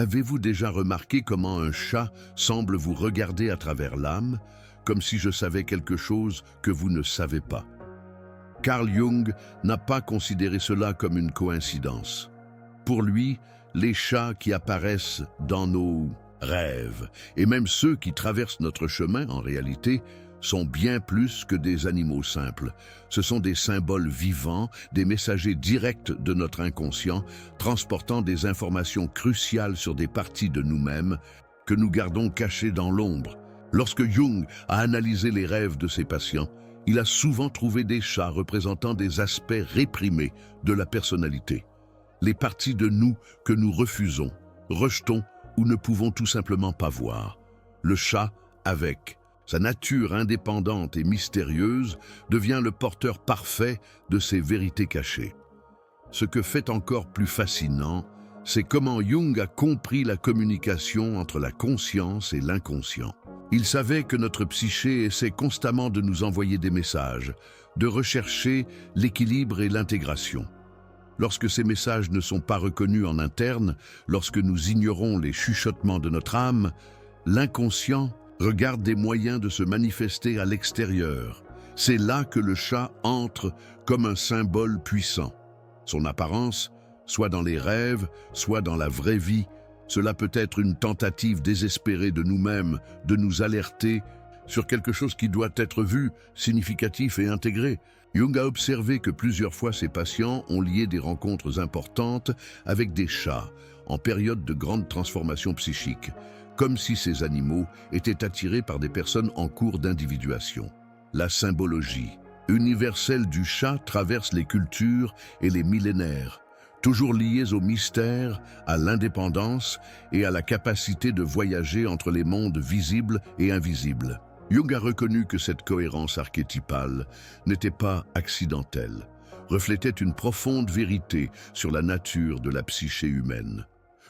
Avez-vous déjà remarqué comment un chat semble vous regarder à travers l'âme, comme si je savais quelque chose que vous ne savez pas? Carl Jung n'a pas considéré cela comme une coïncidence. Pour lui, les chats qui apparaissent dans nos rêves, et même ceux qui traversent notre chemin en réalité, sont bien plus que des animaux simples. Ce sont des symboles vivants, des messagers directs de notre inconscient, transportant des informations cruciales sur des parties de nous-mêmes que nous gardons cachées dans l'ombre. Lorsque Jung a analysé les rêves de ses patients, il a souvent trouvé des chats représentant des aspects réprimés de la personnalité. Les parties de nous que nous refusons, rejetons ou ne pouvons tout simplement pas voir. Le chat, avec sa nature indépendante et mystérieuse, devient le porteur parfait de ces vérités cachées. Ce que fait encore plus fascinant, c'est comment Jung a compris la communication entre la conscience et l'inconscient. Il savait que notre psyché essaie constamment de nous envoyer des messages, de rechercher l'équilibre et l'intégration. Lorsque ces messages ne sont pas reconnus en interne, lorsque nous ignorons les chuchotements de notre âme, l'inconscient regarde des moyens de se manifester à l'extérieur. C'est là que le chat entre comme un symbole puissant. Son apparence, soit dans les rêves, soit dans la vraie vie, cela peut être une tentative désespérée de nous-mêmes, de nous alerter sur quelque chose qui doit être vu, significatif et intégré. Jung a observé que plusieurs fois ses patients ont lié des rencontres importantes avec des chats en période de grande transformation psychique, comme si ces animaux étaient attirés par des personnes en cours d'individuation. La symbologie universelle du chat traverse les cultures et les millénaires, toujours liées au mystère, à l'indépendance et à la capacité de voyager entre les mondes visibles et invisibles. Jung a reconnu que cette cohérence archétypale n'était pas accidentelle, reflétait une profonde vérité sur la nature de la psyché humaine.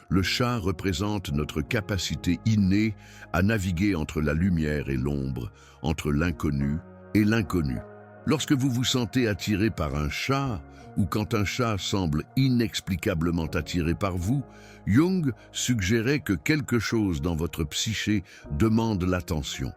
Le chat représente notre capacité innée à naviguer entre la lumière et l'ombre, entre l'inconnu et l'inconnu. Lorsque vous vous sentez attiré par un chat, ou quand un chat semble inexplicablement attiré par vous, Jung suggérait que quelque chose dans votre psyché demande l'attention.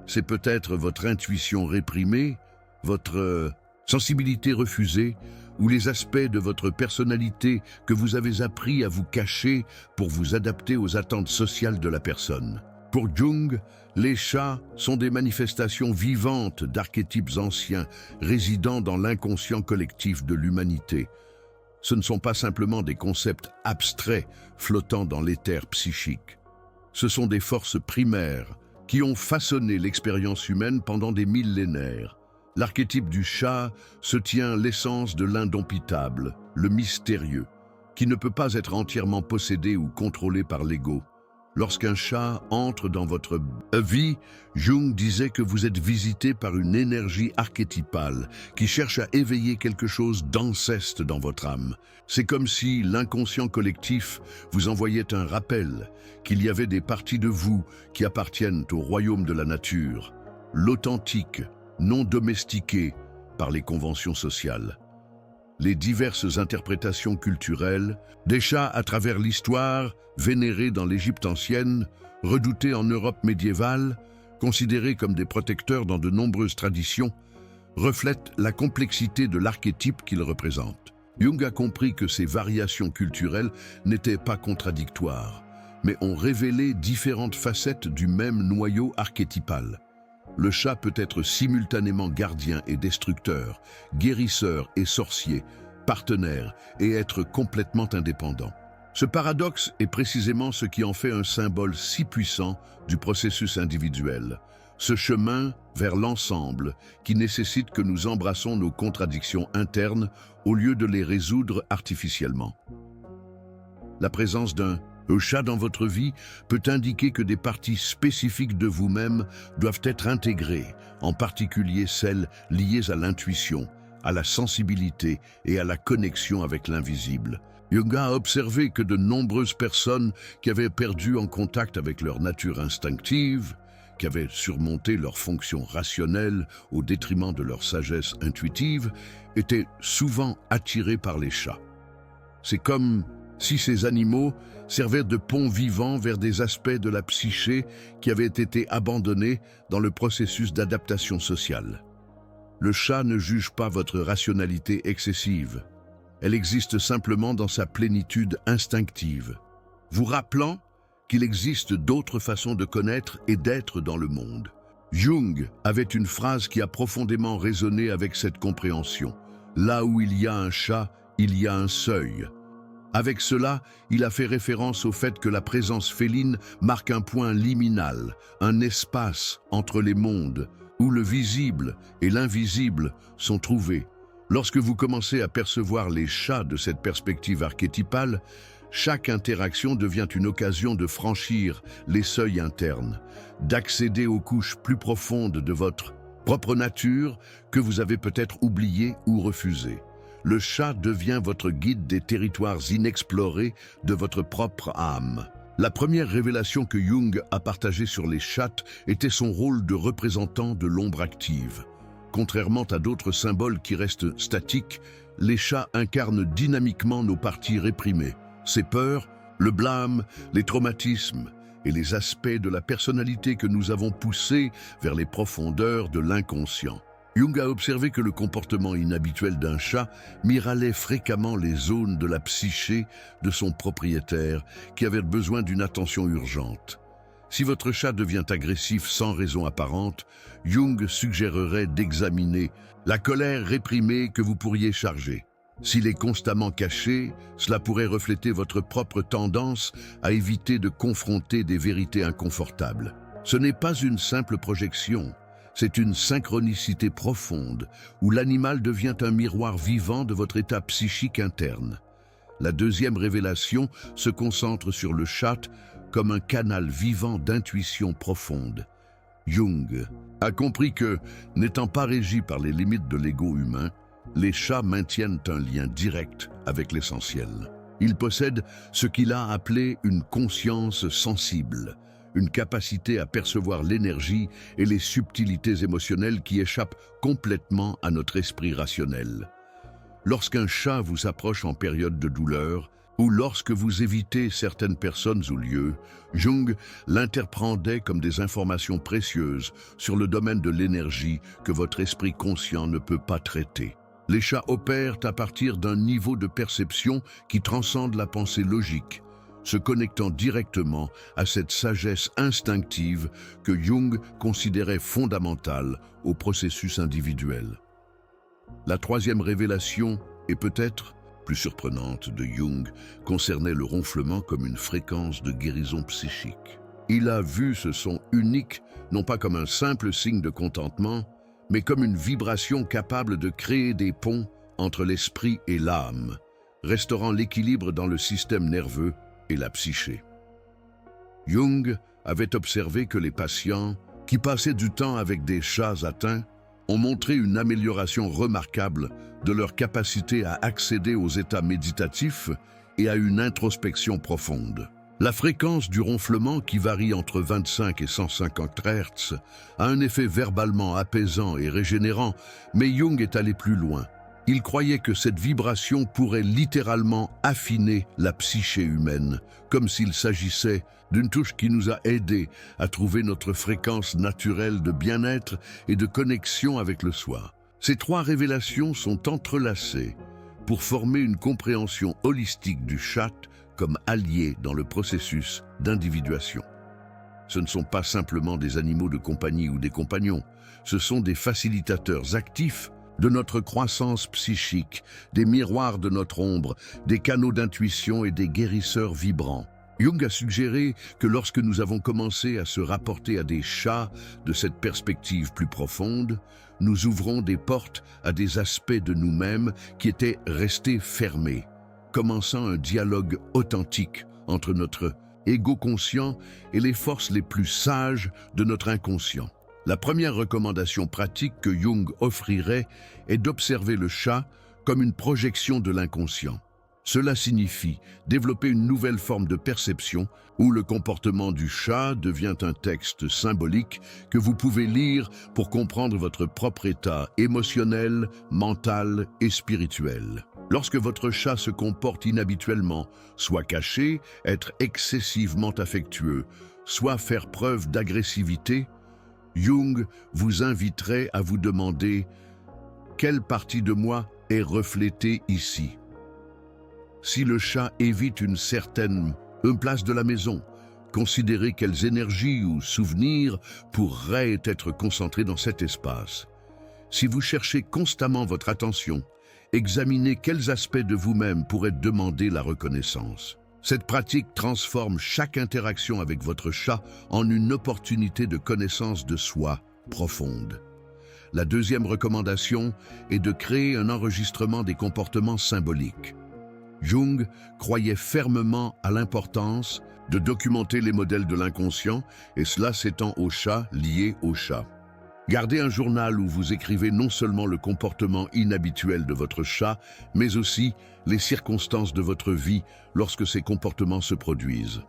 C'est peut-être votre intuition réprimée, votre sensibilité refusée, ou les aspects de votre personnalité que vous avez appris à vous cacher pour vous adapter aux attentes sociales de la personne. Pour Jung, les chats sont des manifestations vivantes d'archétypes anciens résidant dans l'inconscient collectif de l'humanité. Ce ne sont pas simplement des concepts abstraits flottant dans l'éther psychique. Ce sont des forces primaires qui ont façonné l'expérience humaine pendant des millénaires. L'archétype du chat se tient l'essence de l'indomptable, le mystérieux, qui ne peut pas être entièrement possédé ou contrôlé par l'ego. Lorsqu'un chat entre dans votre vie, Jung disait que vous êtes visité par une énergie archétypale qui cherche à éveiller quelque chose d'anceste dans votre âme. C'est comme si l'inconscient collectif vous envoyait un rappel qu'il y avait des parties de vous qui appartiennent au royaume de la nature, l'authentique, non domestiqué par les conventions sociales. Les diverses interprétations culturelles, des chats à travers l'histoire, vénérés dans l'Égypte ancienne, redoutés en Europe médiévale, considérés comme des protecteurs dans de nombreuses traditions, reflètent la complexité de l'archétype qu'ils représentent. Jung a compris que ces variations culturelles n'étaient pas contradictoires, mais ont révélé différentes facettes du même noyau archétypal. Le chat peut être simultanément gardien et destructeur, guérisseur et sorcier, partenaire et être complètement indépendant. Ce paradoxe est précisément ce qui en fait un symbole si puissant du processus individuel, ce chemin vers l'ensemble qui nécessite que nous embrassons nos contradictions internes au lieu de les résoudre artificiellement. La présence d'un chat dans votre vie peut indiquer que des parties spécifiques de vous-même doivent être intégrées, en particulier celles liées à l'intuition, à la sensibilité et à la connexion avec l'invisible. Jung a observé que de nombreuses personnes qui avaient perdu en contact avec leur nature instinctive, qui avaient surmonté leurs fonctions rationnelles au détriment de leur sagesse intuitive, étaient souvent attirées par les chats. C'est comme Si ces animaux servaient de pont vivant vers des aspects de la psyché qui avaient été abandonnés dans le processus d'adaptation sociale. Le chat ne juge pas votre rationalité excessive. Elle existe simplement dans sa plénitude instinctive, vous rappelant qu'il existe d'autres façons de connaître et d'être dans le monde. Jung avait une phrase qui a profondément résonné avec cette compréhension. Là où il y a un chat, il y a un seuil. Avec cela, il a fait référence au fait que la présence féline marque un point liminal, un espace entre les mondes, où le visible et l'invisible sont trouvés. Lorsque vous commencez à percevoir les chats de cette perspective archétypale, chaque interaction devient une occasion de franchir les seuils internes, d'accéder aux couches plus profondes de votre propre nature que vous avez peut-être oubliées ou refusées. Le chat devient votre guide des territoires inexplorés de votre propre âme. La première révélation que Jung a partagée sur les chats était son rôle de représentant de l'ombre active. Contrairement à d'autres symboles qui restent statiques, les chats incarnent dynamiquement nos parties réprimées, ces peurs, le blâme, les traumatismes et les aspects de la personnalité que nous avons poussés vers les profondeurs de l'inconscient. Jung a observé que le comportement inhabituel d'un chat miralait fréquemment les zones de la psyché de son propriétaire qui avait besoin d'une attention urgente. Si votre chat devient agressif sans raison apparente, Jung suggérerait d'examiner la colère réprimée que vous pourriez charger. S'il est constamment caché, cela pourrait refléter votre propre tendance à éviter de confronter des vérités inconfortables. Ce n'est pas une simple projection. C'est une synchronicité profonde où l'animal devient un miroir vivant de votre état psychique interne. La deuxième révélation se concentre sur le chat comme un canal vivant d'intuition profonde. Jung a compris que, n'étant pas régis par les limites de l'ego humain, les chats maintiennent un lien direct avec l'essentiel. Ils possèdent ce qu'il a appelé une conscience sensible, une capacité à percevoir l'énergie et les subtilités émotionnelles qui échappent complètement à notre esprit rationnel. Lorsqu'un chat vous approche en période de douleur, ou lorsque vous évitez certaines personnes ou lieux, Jung l'interprétait comme des informations précieuses sur le domaine de l'énergie que votre esprit conscient ne peut pas traiter. Les chats opèrent à partir d'un niveau de perception qui transcende la pensée logique, se connectant directement à cette sagesse instinctive que Jung considérait fondamentale au processus individuel. La troisième révélation, et peut-être plus surprenante de Jung, concernait le ronflement comme une fréquence de guérison psychique. Il a vu ce son unique, non pas comme un simple signe de contentement, mais comme une vibration capable de créer des ponts entre l'esprit et l'âme, restaurant l'équilibre dans le système nerveux et la psyché. Jung avait observé que les patients qui passaient du temps avec des chats atteints ont montré une amélioration remarquable de leur capacité à accéder aux états méditatifs et à une introspection profonde. La fréquence du ronflement, qui varie entre 25 et 150 Hz, a un effet verbalement apaisant et régénérant, mais Jung est allé plus loin. Il croyait que cette vibration pourrait littéralement affiner la psyché humaine, comme s'il s'agissait d'une touche qui nous a aidés à trouver notre fréquence naturelle de bien-être et de connexion avec le soi. Ces trois révélations sont entrelacées pour former une compréhension holistique du chat comme allié dans le processus d'individuation. Ce ne sont pas simplement des animaux de compagnie ou des compagnons, ce sont des facilitateurs actifs de notre croissance psychique, des miroirs de notre ombre, des canaux d'intuition et des guérisseurs vibrants. Jung a suggéré que lorsque nous avons commencé à se rapporter à des chats de cette perspective plus profonde, nous ouvrons des portes à des aspects de nous-mêmes qui étaient restés fermés, commençant un dialogue authentique entre notre ego conscient et les forces les plus sages de notre inconscient. La première recommandation pratique que Jung offrirait est d'observer le chat comme une projection de l'inconscient. Cela signifie développer une nouvelle forme de perception où le comportement du chat devient un texte symbolique que vous pouvez lire pour comprendre votre propre état émotionnel, mental et spirituel. Lorsque votre chat se comporte inhabituellement, soit caché, être excessivement affectueux, soit faire preuve d'agressivité, Jung vous inviterait à vous demander « Quelle partie de moi est reflétée ici ?» Si le chat évite une place de la maison, considérez quelles énergies ou souvenirs pourraient être concentrés dans cet espace. Si vous cherchez constamment votre attention, examinez quels aspects de vous-même pourraient demander la reconnaissance. Cette pratique transforme chaque interaction avec votre chat en une opportunité de connaissance de soi profonde. La deuxième recommandation est de créer un enregistrement des comportements symboliques. Jung croyait fermement à l'importance de documenter les modèles de l'inconscient, et cela s'étend aux chats liés au chat. Gardez un journal où vous écrivez non seulement le comportement inhabituel de votre chat, mais aussi les circonstances de votre vie lorsque ces comportements se produisent.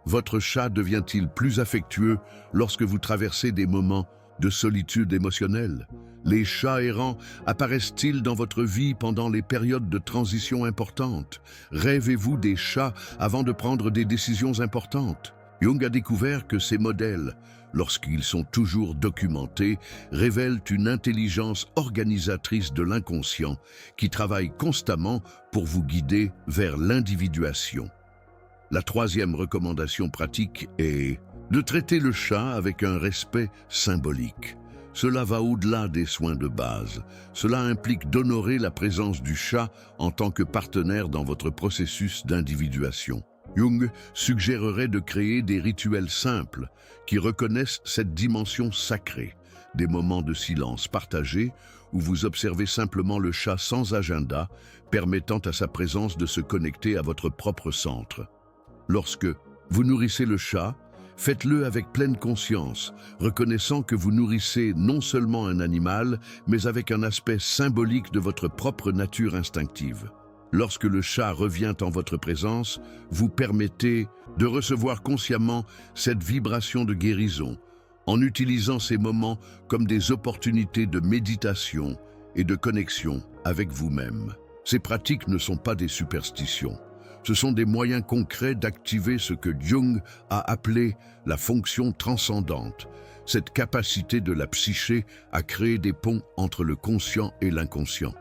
Votre chat devient-il plus affectueux lorsque vous traversez des moments de solitude émotionnelle? Les chats errants apparaissent-ils dans votre vie pendant les périodes de transition importantes? Rêvez-vous des chats avant de prendre des décisions importantes? Jung a découvert que ces modèles, lorsqu'ils sont toujours documentés, révèlent une intelligence organisatrice de l'inconscient qui travaille constamment pour vous guider vers l'individuation. La troisième recommandation pratique est de traiter le chat avec un respect symbolique. Cela va au-delà des soins de base. Cela implique d'honorer la présence du chat en tant que partenaire dans votre processus d'individuation. Jung suggérerait de créer des rituels simples qui reconnaissent cette dimension sacrée, des moments de silence partagés où vous observez simplement le chat sans agenda, permettant à sa présence de se connecter à votre propre centre. Lorsque vous nourrissez le chat, faites-le avec pleine conscience, reconnaissant que vous nourrissez non seulement un animal, mais avec un aspect symbolique de votre propre nature instinctive. Lorsque le chat revient en votre présence, vous permettez de recevoir consciemment cette vibration de guérison, en utilisant ces moments comme des opportunités de méditation et de connexion avec vous-même. Ces pratiques ne sont pas des superstitions. Ce sont des moyens concrets d'activer ce que Jung a appelé la fonction transcendante, cette capacité de la psyché à créer des ponts entre le conscient et l'inconscient.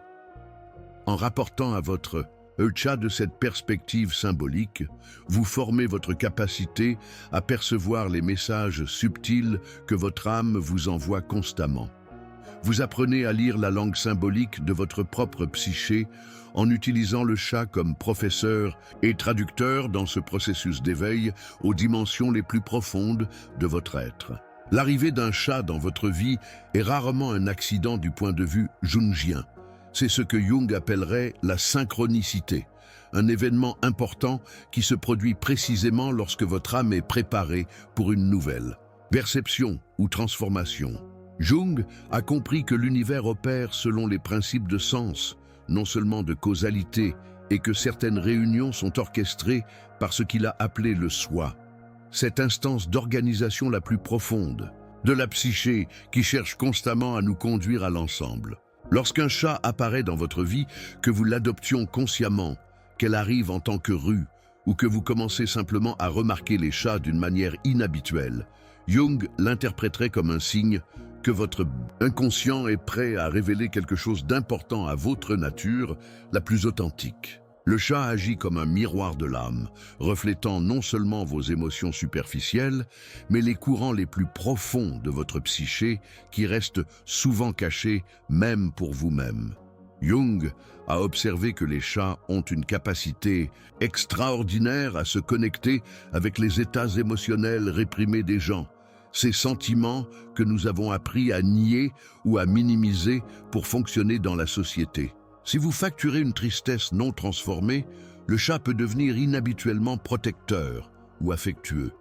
En rapportant à votre chat de cette perspective symbolique, vous formez votre capacité à percevoir les messages subtils que votre âme vous envoie constamment. Vous apprenez à lire la langue symbolique de votre propre psyché en utilisant le chat comme professeur et traducteur dans ce processus d'éveil aux dimensions les plus profondes de votre être. L'arrivée d'un chat dans votre vie est rarement un accident du point de vue jungien. C'est ce que Jung appellerait la synchronicité, un événement important qui se produit précisément lorsque votre âme est préparée pour une nouvelle perception ou transformation. Jung a compris que l'univers opère selon les principes de sens, non seulement de causalité, et que certaines réunions sont orchestrées par ce qu'il a appelé le soi, cette instance d'organisation la plus profonde, de la psyché qui cherche constamment à nous conduire à l'ensemble. Lorsqu'un chat apparaît dans votre vie, que vous l'adoptions consciemment, qu'elle arrive en tant que rue, ou que vous commencez simplement à remarquer les chats d'une manière inhabituelle, Jung l'interpréterait comme un signe que votre inconscient est prêt à révéler quelque chose d'important à votre nature la plus authentique. Le chat agit comme un miroir de l'âme, reflétant non seulement vos émotions superficielles, mais les courants les plus profonds de votre psyché qui restent souvent cachés même pour vous-même. Jung a observé que les chats ont une capacité extraordinaire à se connecter avec les états émotionnels réprimés des gens, ces sentiments que nous avons appris à nier ou à minimiser pour fonctionner dans la société. Si vous facturez une tristesse non transformée, le chat peut devenir inhabituellement protecteur ou affectueux.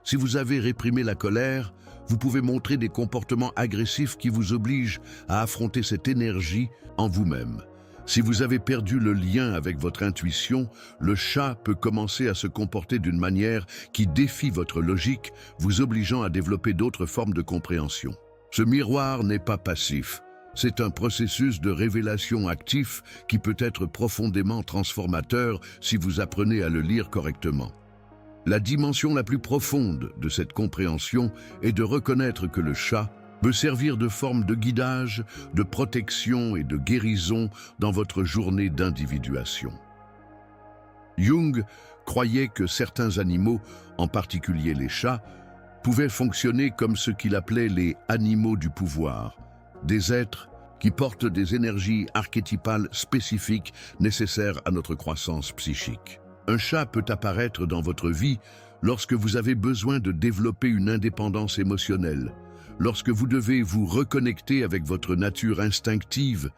Si vous avez réprimé la colère, vous pouvez montrer des comportements agressifs qui vous obligent à affronter cette énergie en vous-même. Si vous avez perdu le lien avec votre intuition, le chat peut commencer à se comporter d'une manière qui défie votre logique, vous obligeant à développer d'autres formes de compréhension. Ce miroir n'est pas passif. C'est un processus de révélation actif qui peut être profondément transformateur si vous apprenez à le lire correctement. La dimension la plus profonde de cette compréhension est de reconnaître que le chat peut servir de forme de guidage, de protection et de guérison dans votre journée d'individuation. Jung croyait que certains animaux, en particulier les chats, pouvaient fonctionner comme ce qu'il appelait les animaux du pouvoir, des êtres qui portent des énergies archétypales spécifiques nécessaires à notre croissance psychique. Un chat peut apparaître dans votre vie lorsque vous avez besoin de développer une indépendance émotionnelle, lorsque vous devez vous reconnecter avec votre nature instinctive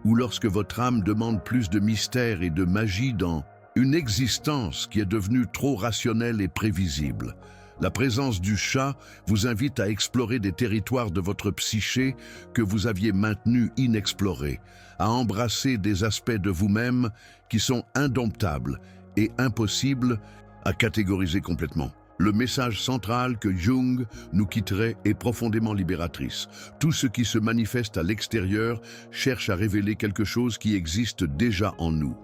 ou lorsque votre âme demande plus de mystère et de magie dans une existence qui est devenue trop rationnelle et prévisible. La présence du chat vous invite à explorer des territoires de votre psyché que vous aviez maintenus inexplorés, à embrasser des aspects de vous-même qui sont indomptables et impossibles à catégoriser complètement. Le message central que Jung nous quitterait est profondément libératrice. Tout ce qui se manifeste à l'extérieur cherche à révéler quelque chose qui existe déjà en nous.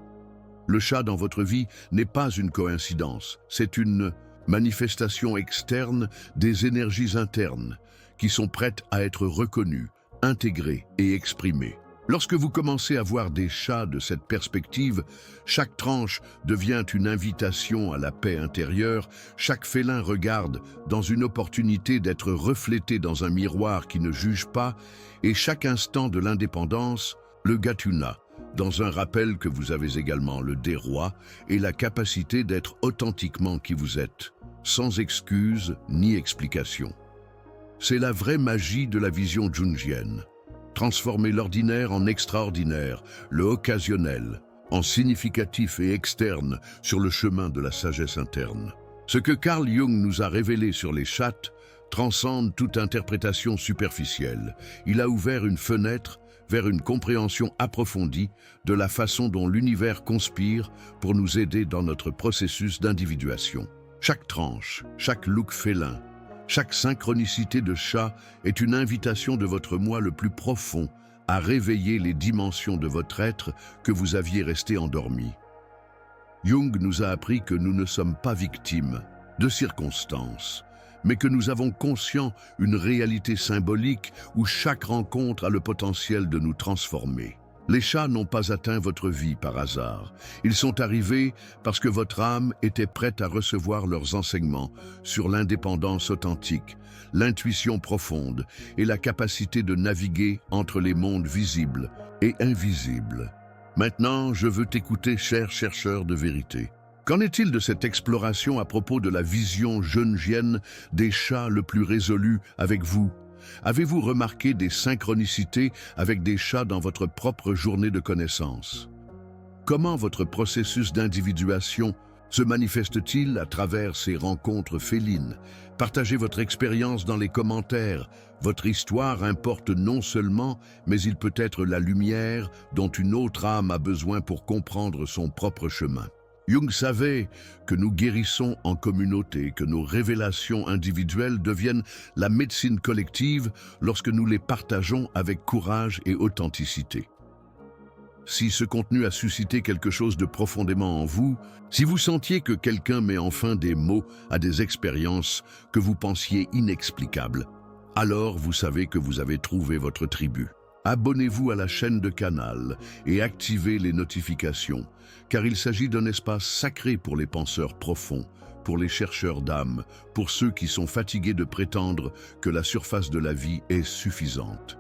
Le chat dans votre vie n'est pas une coïncidence, c'est une manifestation externe des énergies internes qui sont prêtes à être reconnues, intégrées et exprimées. Lorsque vous commencez à voir des chats de cette perspective, chaque tranche devient une invitation à la paix intérieure, chaque félin regarde dans une opportunité d'être reflété dans un miroir qui ne juge pas, et chaque instant de l'indépendance, le gatuna, dans un rappel que vous avez également le déroi et la capacité d'être authentiquement qui vous êtes, sans excuse ni explication. C'est la vraie magie de la vision jungienne. Transformer l'ordinaire en extraordinaire, le occasionnel, en significatif et externe sur le chemin de la sagesse interne. Ce que Carl Jung nous a révélé sur les chats transcende toute interprétation superficielle. Il a ouvert une fenêtre vers une compréhension approfondie de la façon dont l'univers conspire pour nous aider dans notre processus d'individuation. Chaque tranche, chaque look félin, chaque synchronicité de chat est une invitation de votre moi le plus profond à réveiller les dimensions de votre être que vous aviez resté endormi. Jung nous a appris que nous ne sommes pas victimes de circonstances, mais que nous avons conscience une réalité symbolique où chaque rencontre a le potentiel de nous transformer. Les chats n'ont pas atteint votre vie par hasard. Ils sont arrivés parce que votre âme était prête à recevoir leurs enseignements sur l'indépendance authentique, l'intuition profonde et la capacité de naviguer entre les mondes visibles et invisibles. Maintenant, je veux t'écouter, cher chercheur de vérité. Qu'en est-il de cette exploration à propos de la vision jungienne des chats le plus résolus avec vous? Avez-vous remarqué des synchronicités avec des chats dans votre propre journée de connaissance? Comment votre processus d'individuation se manifeste-t-il à travers ces rencontres félines? Partagez votre expérience dans les commentaires. Votre histoire importe non seulement, mais il peut être la lumière dont une autre âme a besoin pour comprendre son propre chemin. Jung savait que nous guérissons en communauté, que nos révélations individuelles deviennent la médecine collective lorsque nous les partageons avec courage et authenticité. Si ce contenu a suscité quelque chose de profondément en vous, si vous sentiez que quelqu'un met enfin des mots à des expériences que vous pensiez inexplicables, alors vous savez que vous avez trouvé votre tribu. Abonnez-vous à la chaîne de Canal et activez les notifications, car il s'agit d'un espace sacré pour les penseurs profonds, pour les chercheurs d'âme, pour ceux qui sont fatigués de prétendre que la surface de la vie est suffisante.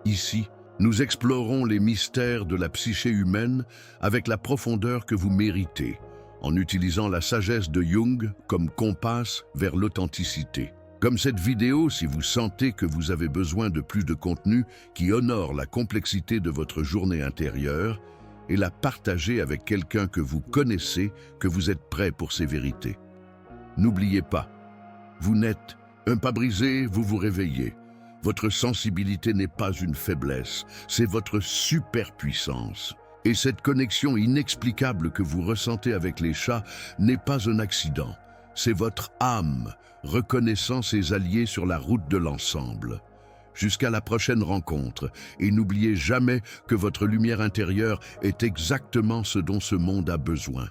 Ici, nous explorons les mystères de la psyché humaine avec la profondeur que vous méritez, en utilisant la sagesse de Jung comme compas vers l'authenticité. Comme cette vidéo, si vous sentez que vous avez besoin de plus de contenu qui honore la complexité de votre journée intérieure, et la partager avec quelqu'un que vous connaissez, que vous êtes prêt pour ces vérités. N'oubliez pas, vous n'êtes un pas brisé, vous vous réveillez. Votre sensibilité n'est pas une faiblesse, c'est votre superpuissance. Et cette connexion inexplicable que vous ressentez avec les chats n'est pas un accident. C'est votre âme, reconnaissant ses alliés sur la route de l'ensemble. Jusqu'à la prochaine rencontre, et n'oubliez jamais que votre lumière intérieure est exactement ce dont ce monde a besoin.